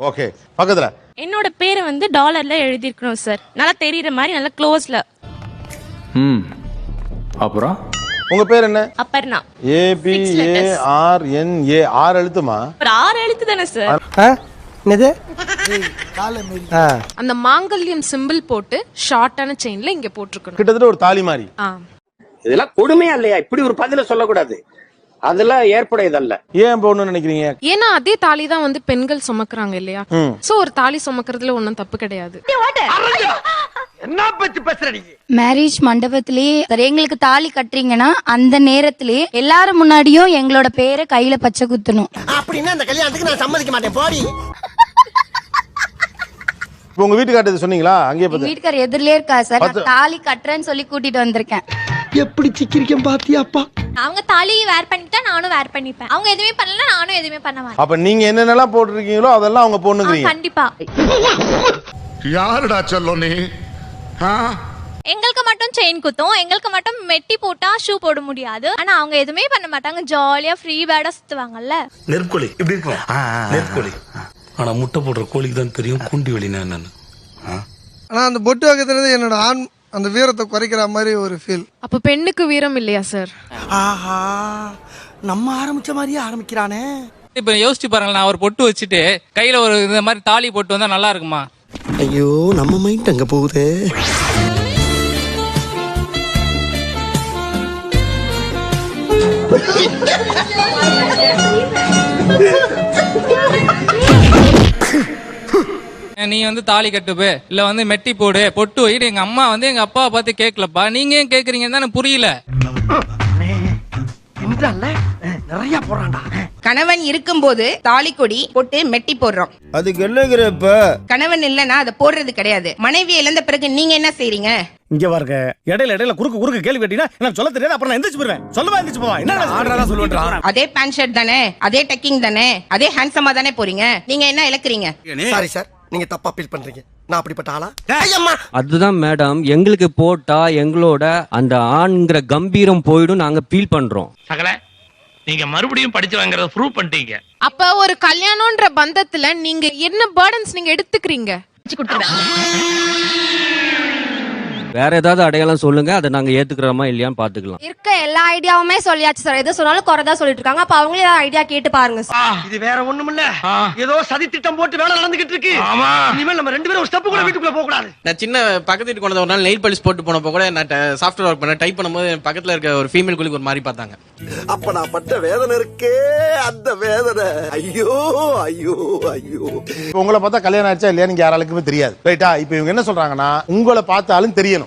Okay, பக்கத்துல என்னோட பேரை வந்து டாலர்ல எழுதிருக்கணும் சார், நல்லா தெரியற மாதிரி, நல்லா க்ளோஸ்ல. அப்புறம் உங்க பேர் என்ன? அப்பர்ணா. ABARNA 6 எழுத்துமா? ஒரு 6 எழுத்து தானே சார்? என்னது? அந்த மாங்கல்யம் சிம்பிள் போட்டு ஷார்ட்டான செயின்ல இங்க போட்டுருக்கணும். கிட்டத்தட்ட ஒரு தாலி மாதிரி. இதெல்லாம் கொடுமையா இல்லையா? இப்படி ஒரு பதில சொல்லக்கூடாது. அதெல்லாம் ஏற்புடையதல்ல. ஏன் போடணும்னு நினைக்கிறீங்க? ஏன்னா அதே தாலி தான் வந்து பெண்கள் சுமக்குறாங்க இல்லையா? சோ ஒரு தாலி சுமக்கிறதுல ஒன்னும் தப்பு கிடையாது. என்ன பத்தி பேசுற நீ? மேரேஜ் மண்டபத்திலேயே எங்களுக்கு தாலி கட்டுறீங்கன்னா அந்த நேரத்திலே எல்லாரும் முன்னாடியும் எங்களோட பேரை கையில பச்சை குத்தணும். அப்படின்னா அந்த கல்யாணத்துக்கு நான் சம்மதிக்க மாட்டேன், போடி. இப்போ உங்க வீட்டுக்காரர் சொன்னீங்களா? அங்கேயே பார்த்து வீட்டுக்காரர் எதிரிலே இருக்கா சார். நான் தாலி கட்டுறேன்னு சொல்லி கூட்டிட்டு வந்திருக்கேன். எப்படி சிக்கிரிக்கம் பாத்தியாப்பா? அவங்க தாலி வேர் பண்ணிட்டா நானும் வேர் பண்ணிப்பேன். அவங்க எதுவுமே பண்ணல, நானும் எதுவுமே பண்ண மாட்டேன். அப்ப நீங்க என்னென்னலாம் போட்டுருக்கீங்களோ அதெல்லாம் அவங்க போடணுங்கிறீங்க? கண்டிப்பா. யாருடா சொல்ல நீ? எங்களுக்கு மட்டும் செயின் குத்தும், எங்களுக்கு மட்டும் மெட்டி போட்டா ஷூ போட முடியாது. ஆனா அவங்க எதுவுமே பண்ண மாட்டாங்க, ஜாலியா ஃப்ரீ பேடா சுத்துவாங்கல்ல. நெற்கோழி இப்படி இருக்கும். நெற்கோழி. ஆனா முட்டை போடுற கோழிக்கு தான் தெரியும் குண்டி வெளினா என்னன்னு. ஆனா அந்த பொட்டு வைக்கிறது என்னோட ஆண் அந்த வீரத்தை குறைக்கிற மாதிரி ஒரு ஃபீல். அப்ப பெண்ணுக்கு வீரம் இல்லையா சார்? ஆஹா, நம்ம ஆரம்பிச்ச மாதிரியே ஆரம்பிக்கிறானே. இப்ப யோசிச்சு பாருங்க, நான் ஒரு பொட்டு வச்சுட்டு கையில ஒரு இந்த மாதிரி தாலி போட்டு வந்தா நல்லா இருக்குமா? ஐயோ, நம்ம மைண்ட் அங்க போகுது. நீ வந்து தாலி கட்டுப்பு இல்ல வந்து மெட்டி போடு பொட்டு வைட்டு எங்க அம்மா வந்து எங்க அப்பாவை பார்த்து கேட்கலப்பா, நீங்க ஏன் கேக்குறீங்கன்னு தான் புரியல. நிறைய போறான்டா. கணவன் இருக்கும்போது தாலி கொடி போட்டு மெட்டி போடுறோம். அதுக்கு என்னங்கிறப்ப கணவன் இல்லனா அதை போடுறது கிடையாது. மனைவி இழந்த பிறகு நீங்க என்ன செய்றீங்க? இங்க பாருங்க, இடையில குறுக்கு கேள்வி கேட்டீங்கன்னா எனக்கு சொல்ல தெரியாது. அப்புறம் நான் எந்திரிச்சு போறேன். சொல்லவா எந்திரிச்சு போவா? என்ன ஆர்டரா சொல்லுவேன். அதே பேண்ட் ஷர்ட் தானே, அதே டக்கிங் தானே, அதே ஹேண்ட்ஸமா தானே போறீங்க. நீங்க என்ன இழக்குறீங்க? சாரி சார், நீங்க தப்பா ஃபீல் பண்றீங்க. நான் அப்படிப்பட்ட ஆளா? அதுதான் மேடம், எங்களுக்கு போட்டா எங்களோட அந்த ஆண்ங்கிற கம்பீரம் போயிடும், நாங்க ஃபீல் பண்றோம். சகல நீங்க மறுபடியும் படிச்சு வாங்குறத ப்ரூவ் பண்ணிட்டீங்க. அப்ப ஒரு கல்யாணம்ன்ற பந்தத்துல நீங்க என்ன பர்டன்ஸ் நீங்க எடுத்துக்கிறீங்க? வேற ஏதாவது அடையாளம் சொல்லுங்க, அதை நாங்க ஏத்துக்கிறோமா இல்லையான்னு பாத்துக்கலாம். இருக்க எல்லா ஐடியாவுமே சொல்லியாச்சு சார். எது சொன்னாலும் குறைதான் சொல்லிட்டு இருக்காங்க. அப்ப அவங்களே ஏதாவது ஐடியா கேட்டு பாருங்க சார். இது வேற ஒண்ணும் இல்ல, ஏதோ சதி திட்டம் போட்டு வேலை நடந்துகிட்டு இருக்கு. இனிமேல் நம்ம ரெண்டு பேரும் ஒரு ஸ்டெப் கூட வீட்டுக்குள்ள போக கூடாது. நான் சின்ன பக்கத்து வீட்டு கொண்டு ஒரு நாள் நெயில் பாலிஷ் போட்டு போனப்போ கூட நான் சாஃப்ட்வேர் ஒர்க் பண்ண டைப் பண்ணும்போது பக்கத்துல இருக்க ஒரு ஃபீமேல் குளிக்கு ஒரு மாதிரி பார்த்தாங்க. அப்ப நான் பட்ட வேதனை இருக்கே, அந்த வேதனை. ஐயோ ஐயோ ஐயோ. உங்களை பார்த்தா கல்யாணம் ஆச்சா இல்லையா நீங்க யாராலுக்குமே தெரியாது, ரைட்டா? இப்போ இவங்க என்ன சொல்றாங்கன்னா உங்களை பார்த்தாலும் தெரியணும்.